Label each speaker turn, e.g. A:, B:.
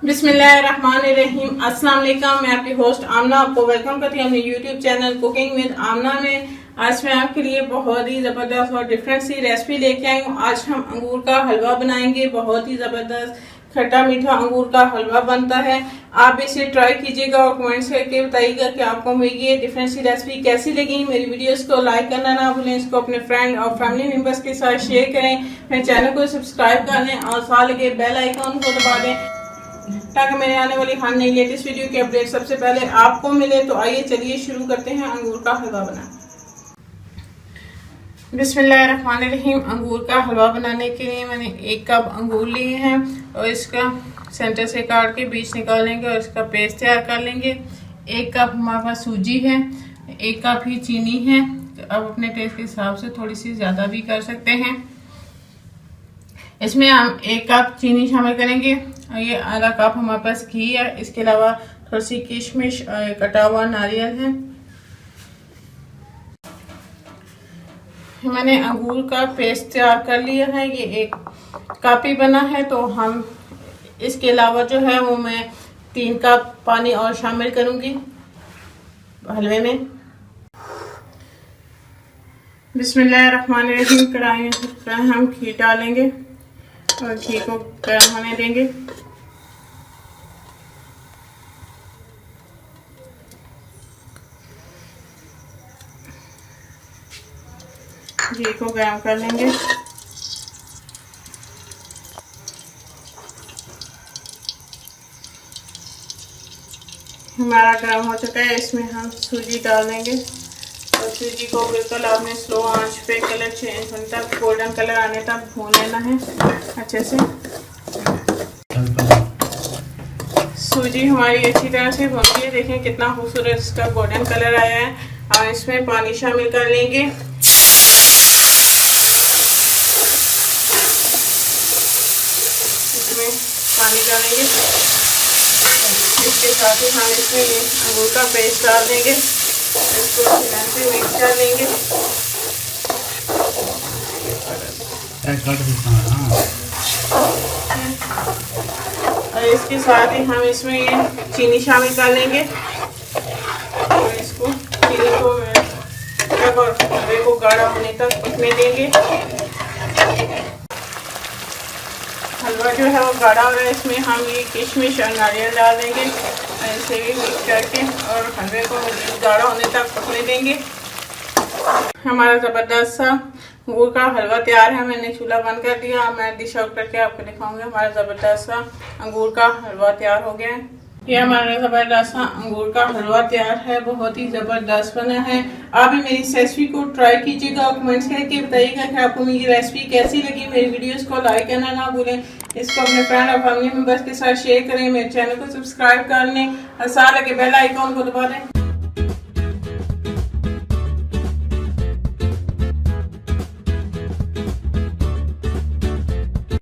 A: बिस्मिल्लाहिर्रहमानिर्रहीम। अस्सलाम वालेकुम। मैं आपकी होस्ट आमना आपको वेलकम करती हूँ अपने यूट्यूब चैनल कुकिंग विद आमना में। आज मैं आपके लिए बहुत ही ज़बरदस्त और डिफरेंट सी रेसिपी लेके आई हूँ। आज हम अंगूर का हलवा बनाएंगे। बहुत ही ज़बरदस्त खट्टा मीठा अंगूर का हलवा बनता है। आप इसे ट्राई कीजिएगा और कमेंट्स करके बताइएगा कि आपको मेरी ये डिफरेंट सी रेसिपी कैसी लगी। मेरी वीडियोस को लाइक करना ना भूलें, इसको अपने फ्रेंड और फैमिली मेम्बर्स के साथ शेयर करें, मेरे चैनल को सब्सक्राइब कर लें और साथ लगे बेल आइकन को दबा दें ताकि मेरे आने वाली हर नई लेटेस्ट वीडियो की अपडेट सबसे पहले आपको मिले। तो आइए चलिए शुरू करते हैं अंगूर का हलवा बनाना। बिस्मिल्लाहिर्रहमानिर्रहीम। अंगूर का हलवा बनाने के लिए मैंने 1 कप अंगूर लिए हैं और इसका सेंटर से काट के बीज निकाल लेंगे और इसका पेस्ट तैयार कर लेंगे। 1 कप हमारे पास सूजी है, 1 कप ही चीनी है। तो अब अपने टेस्ट के हिसाब से थोड़ी सी ज़्यादा भी कर सकते हैं। इसमें हम 1 कप चीनी शामिल करेंगे और ये आधा कप हमारे पास घी है। इसके अलावा थोड़ी सी किशमिश और कटा हुआ नारियल है। मैंने अंगूर का पेस्ट तैयार कर लिया है, ये 1 कप ही बना है। तो हम इसके अलावा जो है वो मैं 3 कप पानी और शामिल करूंगी हलवे में। बिस्मिल्लाहिर्रहमानिर्रहीम। कढ़ाई में हम घी डालेंगे और घी को गर्म होने देंगे। घी को गर्म कर लेंगे। हमारा गर्म हो चुका है, इसमें हम सूजी डाल देंगे और सूजी को बिल्कुल आपने स्लो आंच पे कलर चेंज होने तक, गोल्डन कलर आने तक भून लेना है अच्छे से। सूजी हमारी अच्छी तरह से भून गई है, देखें कितना खूबसूरत इसका गोल्डन कलर आया है। और इसमें पानी शामिल कर लेंगे। इसमें पानी डालेंगे, इसके साथ ही हम इसमें ये अंगूर का पेस्ट डाल देंगे। इसको अच्छी तरह से मिक्स कर लेंगे। और इसके साथ ही हम इसमें ये चीनी शामिल कर लेंगे और इसको चीनी को और हलवे को गाढ़ा होने तक पकने देंगे। हलवा जो है वो गाढ़ा हो रहा है, इसमें हम ये किशमिश और नारियल डाल देंगे और इसे भी मिक्स करके और हलवे को गाढ़ा होने तक पकने देंगे। हमारा ज़बरदस्त सा अंगूर का हलवा तैयार है। मैंने चूल्हा बंद कर दिया। मैं डिश आउट करके आपको दिखाऊंगी। हमारा ज़बरदस्त सा अंगूर का हलवा तैयार हो गया है। ये हमारा ज़बरदस्त सा अंगूर का हलवा तैयार है, बहुत ही ज़बरदस्त बना है। आप भी मेरी इस रेसिपी को ट्राई कीजिएगा और कमेंट्स करके बताइएगा कि आपको मेरी रेसिपी कैसी लगी। मेरी वीडियोस को लाइक करना ना भूलें, इसको अपने फ्रेंड और फैमिली मेम्बर्स के साथ शेयर करें, मेरे चैनल को सब्सक्राइब कर लें और साथ लगे बेल आइकॉन को दबा दें।